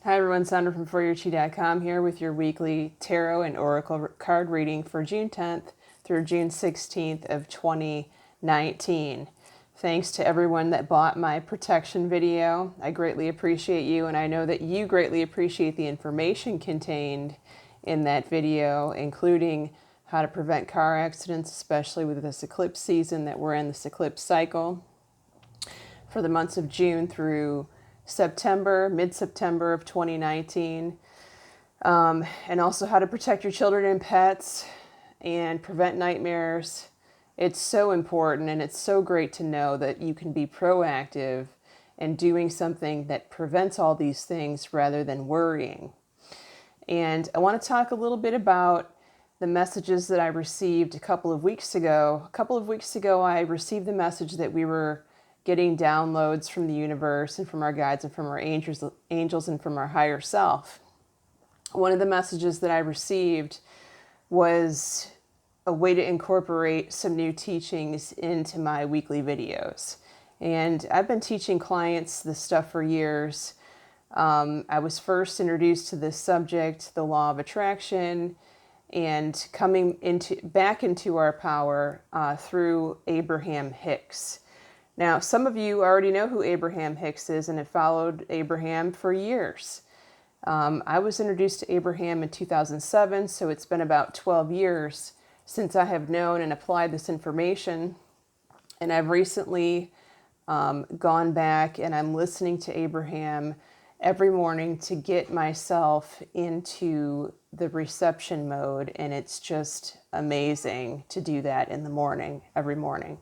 Hi everyone, Sandra from ForYourChi.com here with your weekly tarot and oracle card reading for June 10th through June 16th of 2019. Thanks to everyone that bought my protection video. I greatly appreciate you, and I know that you greatly appreciate the information contained in that video, including how to prevent car accidents, especially with this eclipse season that we're in, this eclipse cycle for the months of June through September, mid-September of 2019, and also how to protect your children and pets and prevent nightmares. It's so important, and it's so great to know that you can be proactive and doing something that prevents all these things rather than worrying. And I want to talk a little bit about the messages that I received a couple of weeks ago. A couple of weeks ago, I received the message that we were getting downloads from the universe and from our guides and from our angels and from our higher self. One of the messages that I received was a way to incorporate some new teachings into my weekly videos. And I've been teaching clients this stuff for years. I was first introduced to this subject, the law of attraction, and coming back into our power through Abraham Hicks. Now, some of you already know who Abraham Hicks is and have followed Abraham for years. I was introduced to Abraham in 2007, so it's been about 12 years since I have known and applied this information. And I've recently gone back and I'm listening to Abraham every morning to get myself into the reception mode, and it's just amazing to do that in the morning, every morning.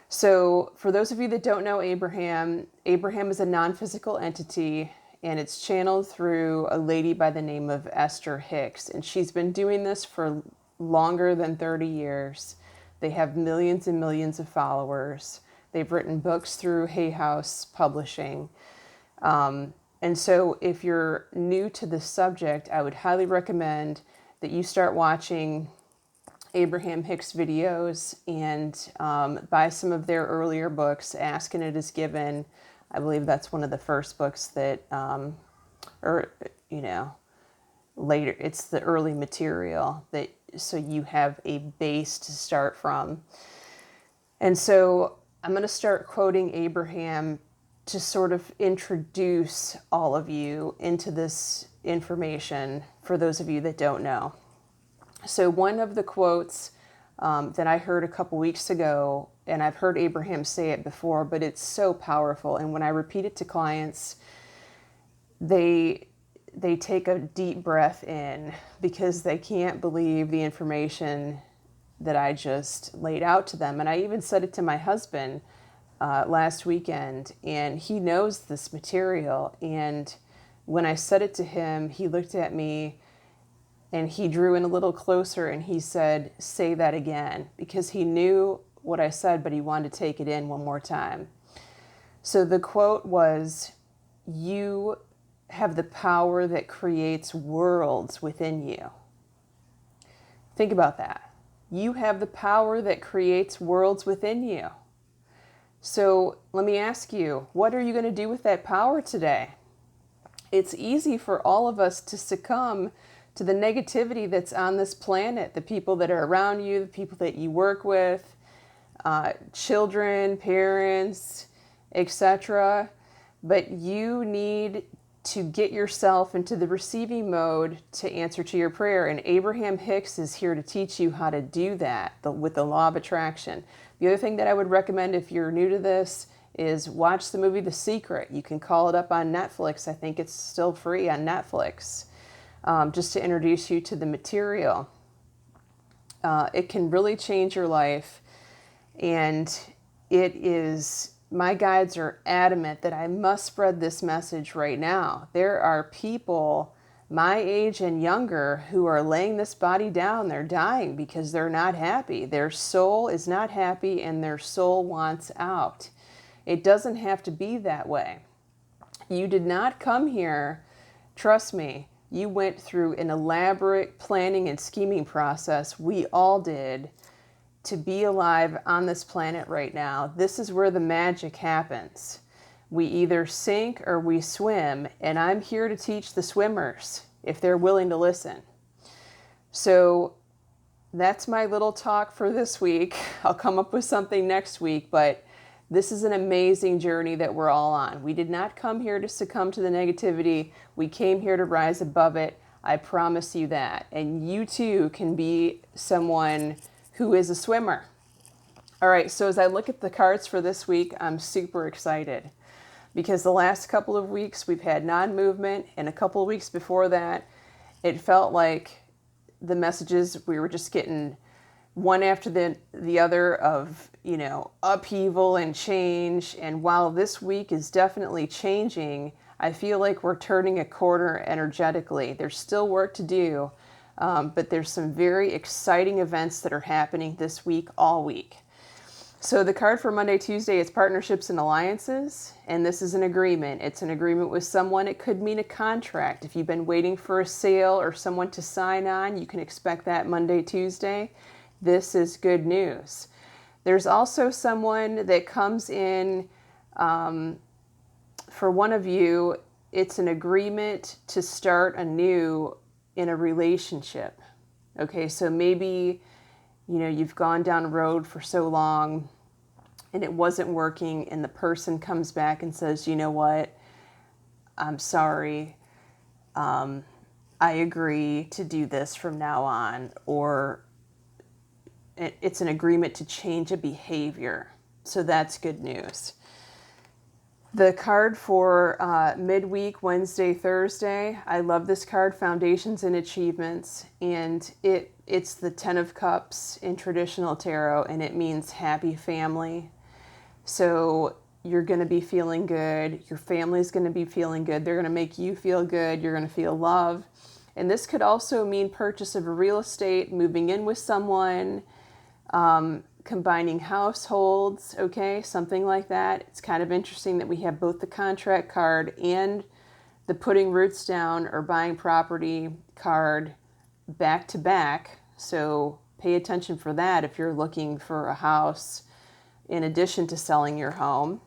So for those of you that don't know Abraham, Abraham is a non-physical entity, and it's channeled through a lady by the name of Esther Hicks. And she's been doing this for longer than 30 years. They have millions and millions of followers. They've written books through Hay House Publishing. And so if you're new to this subject, I would highly recommend that you start watching Abraham Hicks videos and buy some of their earlier books. Ask and It Is Given. I believe that's one of the first books that, later, it's the early material that, so you have a base to start from. And so I'm going to start quoting Abraham to sort of introduce all of you into this information for those of you that don't know. So one of the quotes that I heard a couple weeks ago, and I've heard Abraham say it before, but it's so powerful. And when I repeat it to clients, they take a deep breath in because they can't believe the information that I just laid out to them. And I even said it to my husband last weekend, and he knows this material. And when I said it to him, he looked at me and he drew in a little closer and he said, "Say that again," because he knew what I said, but he wanted to take it in one more time. So the quote was, "You have the power that creates worlds within you." Think about that. You have the power that creates worlds within you. So let me ask you, what are you going to do with that power today? It's easy for all of us to succumb to the negativity that's on this planet, the people that are around you, the people that you work with, children, parents, etc. But you need to get yourself into the receiving mode to answer to your prayer. And Abraham Hicks is here to teach you how to do that with the law of attraction. The other thing that I would recommend if you're new to this is watch the movie The Secret. You can call it up on Netflix. I think it's still free on Netflix. Just to introduce you to the material. It can really change your life, and my guides are adamant that I must spread this message right now. There are people my age and younger who are laying this body down. They're dying because they're not happy. Their soul is not happy and their soul wants out. It doesn't have to be that way. You did not come here, trust me, you went through an elaborate planning and scheming process. We all did to be alive on this planet right now. This is where the magic happens. We either sink or we swim, and I'm here to teach the swimmers if they're willing to listen. So that's my little talk for this week. I'll come up with something next week, but this is an amazing journey that we're all on. We did not come here to succumb to the negativity. We came here to rise above it. I promise you that. And you too can be someone who is a swimmer. All right, so as I look at the cards for this week, I'm super excited because the last couple of weeks we've had non-movement, and a couple of weeks before that, it felt like the messages, we were just getting one after the other of, upheaval and change. And while this week is definitely changing, I feel like we're turning a corner energetically. There's still work to do, but there's some very exciting events that are happening this week, all week. So the card for Monday, Tuesday is partnerships and alliances, and this is an agreement. It's an agreement with someone. It could mean a contract. If you've been waiting for a sale or someone to sign on, you can expect that Monday, Tuesday. This is good news. There's also someone that comes in, for one of you, it's an agreement to start anew in a relationship. Okay, so maybe, you've gone down a road for so long and it wasn't working, and the person comes back and says, you know what, I'm sorry, I agree to do this from now on, or it's an agreement to change a behavior. So that's good news. The card for midweek, Wednesday, Thursday, I love this card, Foundations and Achievements, and it's the Ten of Cups in traditional tarot, and it means happy family. So you're going to be feeling good. Your family's going to be feeling good. They're going to make you feel good. You're going to feel love. And this could also mean purchase of a real estate, moving in with someone, combining households, okay, something like that. It's kind of interesting that we have both the contract card and the putting roots down or buying property card back to back. So pay attention for that if you're looking for a house in addition to selling your home.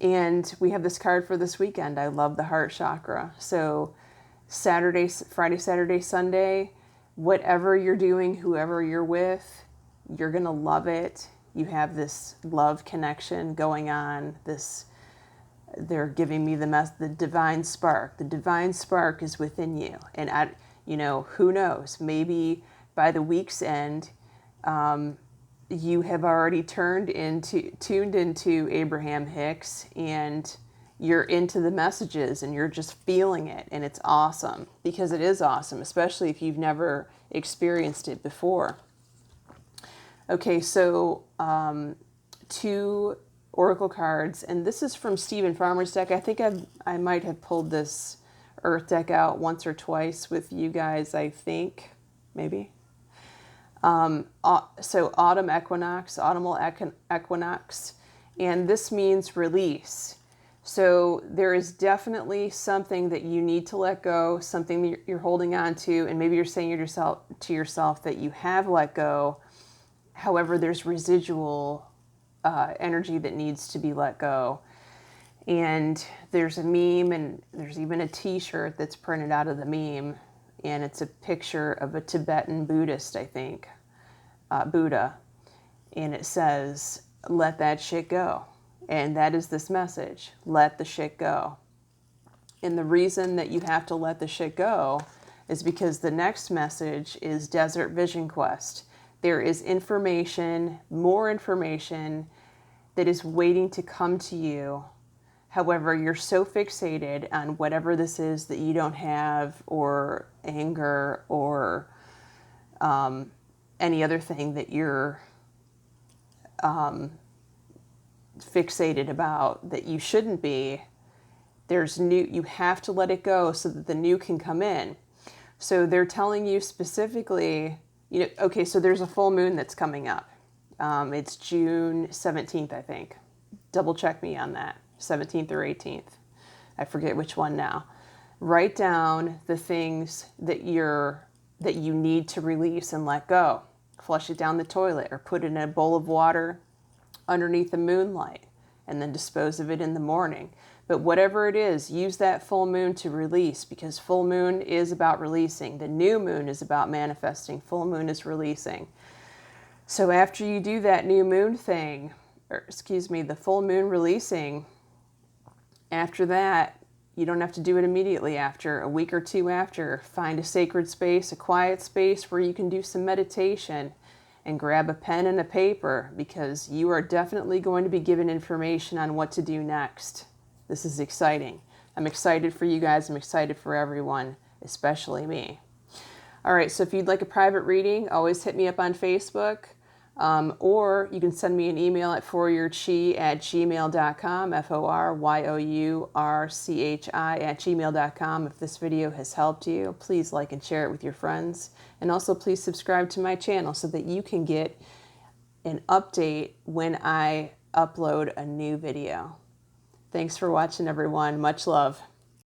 And we have this card for this weekend. I love the heart chakra. So Friday, Saturday, Sunday, whatever you're doing, whoever you're with, you're going to love it. You have this love connection going on. They're giving me the divine spark. The divine spark is within you. And who knows? Maybe by the week's end, you have already tuned into Abraham Hicks, and you're into the messages and you're just feeling it, and it's awesome, because it is awesome, especially if you've never experienced it before. Okay, so 2 oracle cards, and this is from Stephen Farmer's deck. I think I might have pulled this Earth deck out once or twice with you guys, I think, maybe. So autumnal equinox, and this means release. So there is definitely something that you need to let go, something that you're holding on to, and maybe you're saying to yourself that you have let go. However, there's residual energy that needs to be let go. And there's a meme, and there's even a t-shirt that's printed out of the meme, and it's a picture of a Tibetan Buddhist, I think, Buddha, and it says, let that shit go. And that is this message, let the shit go. And the reason that you have to let the shit go is because the next message is Desert Vision Quest. There is information, more information, that is waiting to come to you. However, you're so fixated on whatever this is that you don't have, or anger, or any other thing that you're fixated about that you shouldn't be. You have to let it go so that the new can come in. So they're telling you specifically, okay, so there's a full moon that's coming up. It's June 17th, I think. Double check me on that. 17th or 18th. I forget which one now. Write down the things that you need to release and let go. Flush it down the toilet, or put it in a bowl of water underneath the moonlight. and then dispose of it in the morning. But whatever it is, use that full moon to release, because full moon is about releasing. The new moon is about manifesting. Full moon is releasing. So after you do that new moon thing, the full moon releasing, after that, you don't have to do it immediately after. A week or two after, find a sacred space, a quiet space where you can do some meditation, and grab a pen and a paper, because you are definitely going to be given information on what to do next. This is exciting. I'm excited for you guys. I'm excited for everyone, especially me. All right, so if you'd like a private reading, always hit me up on Facebook, or you can send me an email at foryourchi@gmail.com, foryourchi@gmail.com. If this video has helped you, please like and share it with your friends. And also please subscribe to my channel so that you can get an update when I upload a new video. Thanks for watching, everyone. Much love.